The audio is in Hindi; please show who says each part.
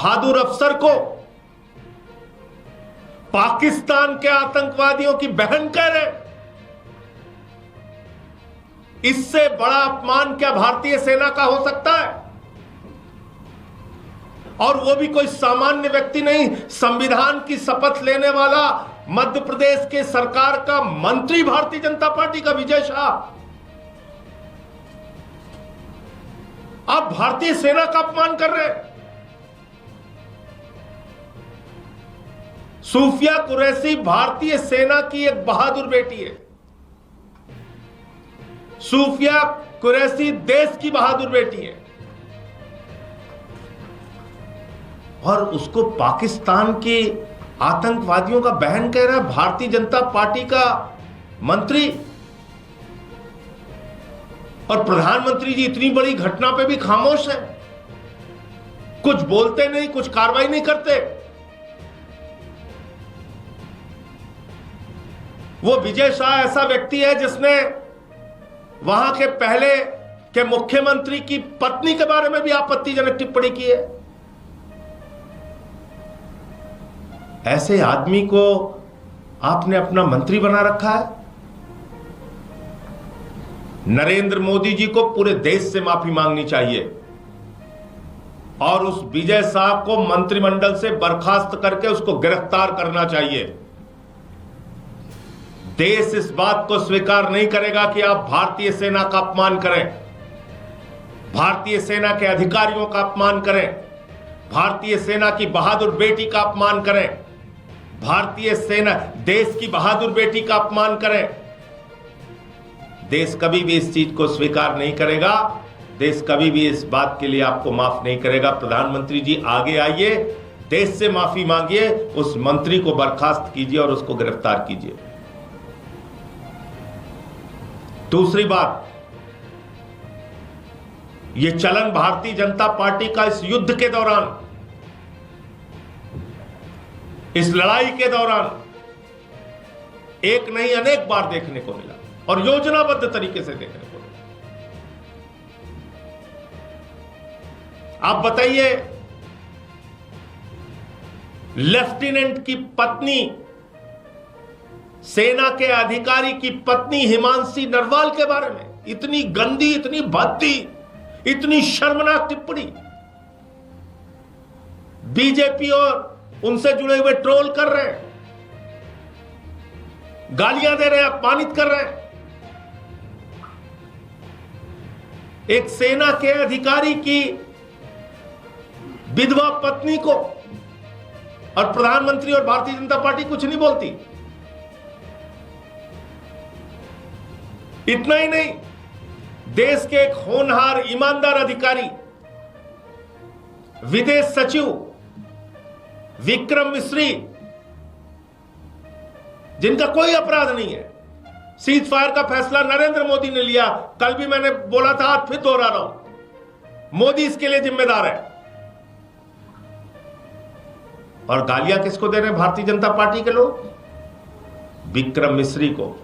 Speaker 1: बहादुर अफसर को पाकिस्तान के आतंकवादियों की बहन कह रहे, इससे बड़ा अपमान क्या भारतीय सेना का हो सकता है? और वो भी कोई सामान्य व्यक्ति नहीं, संविधान की शपथ लेने वाला मध्य प्रदेश के सरकार का मंत्री भारतीय जनता पार्टी का विजय शाह। आप भारतीय सेना का अपमान कर रहे हैं। सूफिया कुरैशी भारतीय सेना की एक बहादुर बेटी है। सूफिया कुरैशी देश की बहादुर बेटी है, और उसको पाकिस्तान के आतंकवादियों का बहन कह रहा है भारतीय जनता पार्टी का मंत्री। और प्रधानमंत्री जी इतनी बड़ी घटना पे भी खामोश है, कुछ बोलते नहीं, कुछ कार्रवाई नहीं करते। वो विजय शाह ऐसा व्यक्ति है जिसने वहां के पहले के मुख्यमंत्री की पत्नी के बारे में भी आपत्तिजनक टिप्पणी की है। ऐसे आदमी को आपने अपना मंत्री बना रखा है। नरेंद्र मोदी जी को पूरे देश से माफी मांगनी चाहिए और उस विजय शाह को मंत्रिमंडल से बर्खास्त करके उसको गिरफ्तार करना चाहिए। देश इस बात को स्वीकार नहीं करेगा कि आप भारतीय सेना का अपमान करें, भारतीय सेना के अधिकारियों का अपमान करें, भारतीय सेना की बहादुर बेटी का अपमान करें, भारतीय सेना देश की बहादुर बेटी का अपमान करें। देश कभी भी इस चीज को स्वीकार नहीं करेगा। देश कभी भी इस बात के लिए आपको माफ नहीं करेगा। प्रधानमंत्री जी आगे आइए, देश से माफी मांगिए, उस मंत्री को बर्खास्त कीजिए और उसको गिरफ्तार कीजिए। दूसरी बात, यह चलन भारतीय जनता पार्टी का इस युद्ध के दौरान, इस लड़ाई के दौरान एक नहीं अनेक बार देखने को मिला और योजनाबद्ध तरीके से देखने को मिला। आप बताइए, लेफ्टिनेंट की पत्नी, सेना के अधिकारी की पत्नी हिमांशी नरवाल के बारे में इतनी गंदी, इतनी भद्दी, इतनी शर्मनाक टिप्पणी। बीजेपी और उनसे जुड़े हुए ट्रोल कर रहे हैं, गालियां दे रहे हैं, अपमानित कर रहे हैं। एक सेना के अधिकारी की विधवा पत्नी को और प्रधानमंत्री और भारतीय जनता पार्टी कुछ नहीं बोलती। इतना ही नहीं, देश के एक होनहार ईमानदार अधिकारी, विदेश सचिव विक्रम मिश्री, जिनका कोई अपराध नहीं है, सीज फायर का फैसला नरेंद्र मोदी ने लिया। कल भी मैंने बोला था, आज फिर दोहरा रहा हूं, मोदी इसके लिए जिम्मेदार है। और गालियां किसको दे रहे हैं भारतीय जनता पार्टी के लोग? विक्रम मिश्री को।